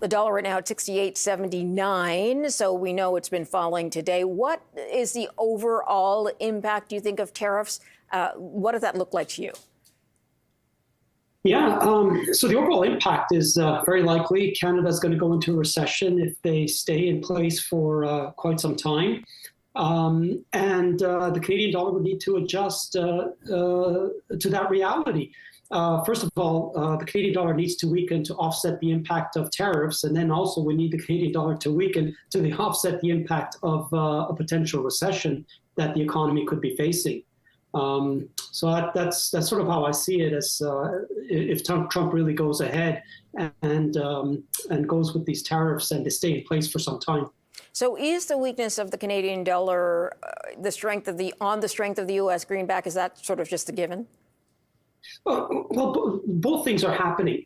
The dollar right now at 68.79, so we know it's been falling today. What is the overall impact, do you think, of tariffs? What does that look like to you? Yeah, so the overall impact is very likely Canada's going to go into a recession if they stay in place for quite some time. And the Canadian dollar would need to adjust to that reality. First of all, the Canadian dollar needs to weaken to offset the impact of tariffs. And then also we need the Canadian dollar to weaken to offset the impact of a potential recession that the economy could be facing. So that's sort of how I see it, as if Trump really goes ahead and goes with these tariffs and they stay in place for some time. So is the weakness of the Canadian dollar the strength of the U.S. greenback? Is that sort of just a given? Well, both things are happening.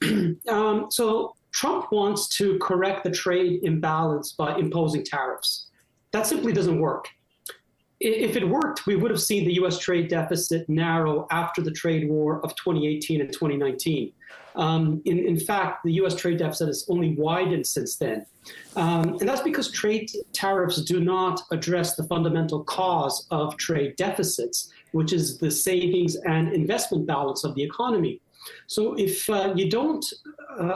So Trump wants to correct the trade imbalance by imposing tariffs. That simply doesn't work. If it worked, we would have seen the U.S. trade deficit narrow after the trade war of 2018 and 2019. In fact, the U.S. trade deficit has only widened since then. And that's because trade tariffs do not address the fundamental cause of trade deficits, which is the savings and investment balance of the economy. So if you don't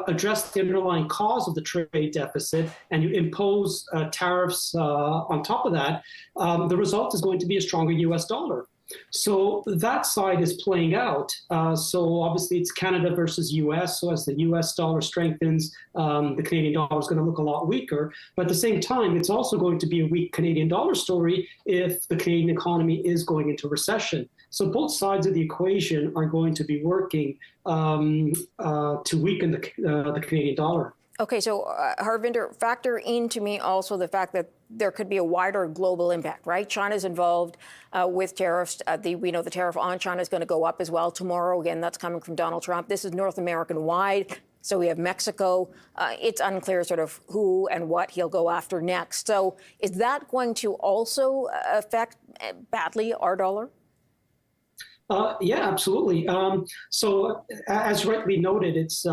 address the underlying cause of the trade deficit and you impose tariffs on top of that, the result is going to be a stronger U.S. dollar. So that side is playing out. So obviously it's Canada versus U.S. So as the U.S. dollar strengthens, the Canadian dollar is going to look a lot weaker. But at the same time, it's also going to be a weak Canadian dollar story if the Canadian economy is going into recession. So both sides of the equation are going to be working to weaken the Canadian dollar. Okay, so Harvinder, factor into me also the fact that there could be a wider global impact, right? China's involved with tariffs. We know the tariff on China is going to go up as well tomorrow. Again, that's coming from Donald Trump. This is North American wide. So we have Mexico. It's unclear sort of who and what he'll go after next. So is that going to also affect badly our dollar? Yeah, absolutely. So as rightly noted, it's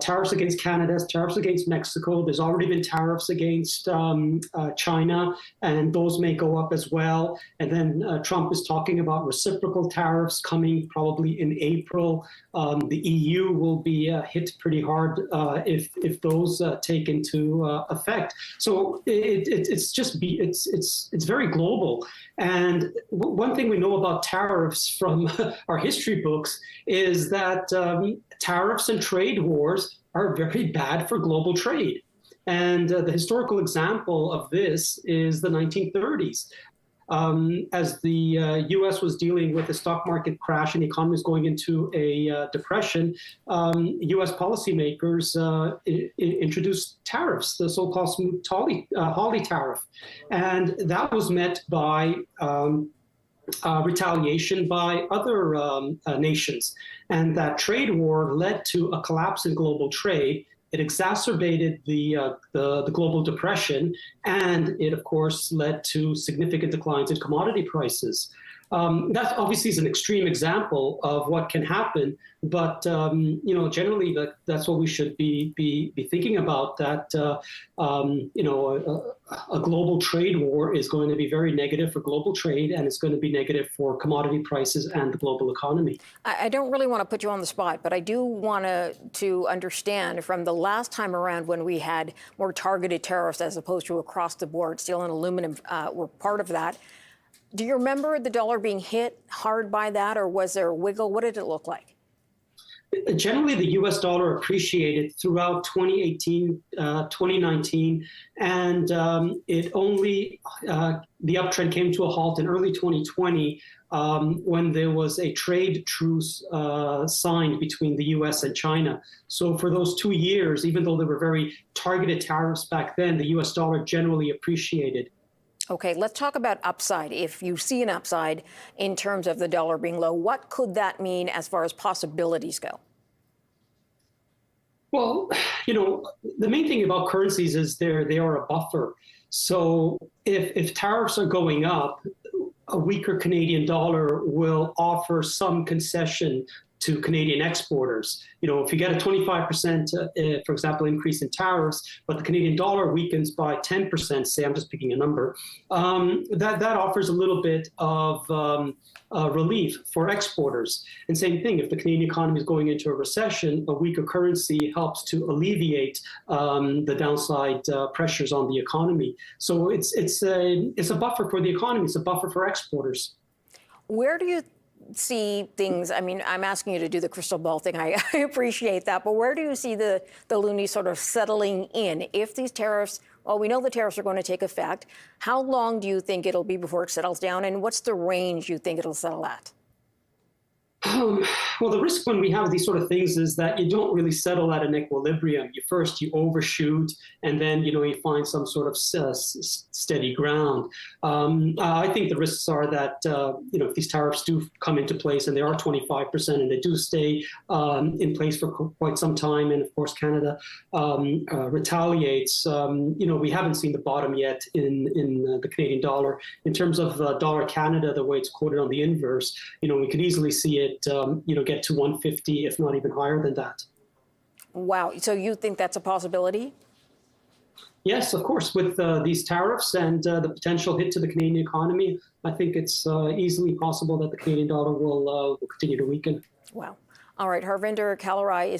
tariffs against Canada, tariffs against Mexico. There's already been tariffs against China, and those may go up as well. And then Trump is talking about reciprocal tariffs coming probably in April. The EU will be hit pretty hard if those take into effect. So it's very global. And one thing we know about tariffs from our history books is that tariffs and trade wars are very bad for global trade. And the historical example of this is the 1930s. As the U.S. was dealing with the stock market crash and the economy was going into a depression, U.S. policymakers introduced tariffs, the so-called Smoot-Hawley tariff. And that was met by retaliation by other nations. And that trade war led to a collapse in global trade. It exacerbated the global depression, and it, of course, led to significant declines in commodity prices. That obviously is an extreme example of what can happen, but generally that's what we should be thinking about. That a global trade war is going to be very negative for global trade, and it's going to be negative for commodity prices and the global economy. I don't really want to put you on the spot, but I do want to understand from the last time around when we had more targeted tariffs as opposed to across the board, steel and aluminum were part of that. Do you remember the dollar being hit hard by that, or was there a wiggle? What did it look like? Generally, the U.S. dollar appreciated throughout 2018, 2019, and it only the uptrend came to a halt in early 2020 when there was a trade truce signed between the U.S. and China. So for those 2 years, even though there were very targeted tariffs back then, the U.S. dollar generally appreciated. Okay, let's talk about upside. If you see an upside in terms of the dollar being low, what could that mean as far as possibilities go? Well, the main thing about currencies is they are a buffer. So if tariffs are going up, a weaker Canadian dollar will offer some concession to Canadian exporters. If you get a 25%, for example, increase in tariffs, but the Canadian dollar weakens by 10%, say, I'm just picking a number, that offers a little bit of relief for exporters. And same thing, if the Canadian economy is going into a recession, a weaker currency helps to alleviate the downside pressures on the economy. So it's a buffer for the economy. It's a buffer for exporters. Where do you see things? I mean, I'm asking you to do the crystal ball thing. I appreciate that. But where do you see the loonie sort of settling in? If these tariffs, well, we know the tariffs are going to take effect. How long do you think it'll be before it settles down? And what's the range you think it'll settle at? Well, the risk when we have these sort of things is that you don't really settle at an equilibrium. You overshoot, and then you find some sort of steady ground. I think the risks are that if these tariffs do come into place and they are 25% and they do stay in place for quite some time, and of course Canada retaliates. We haven't seen the bottom yet in the Canadian dollar. In terms of dollar Canada, the way it's quoted on the inverse, we could easily see it get to 150, if not even higher than that. Wow. So you think that's a possibility? Yes, of course. With these tariffs and the potential hit to the Canadian economy, I think it's easily possible that the Canadian dollar will continue to weaken. Wow. All right. Harvinder Kalirai is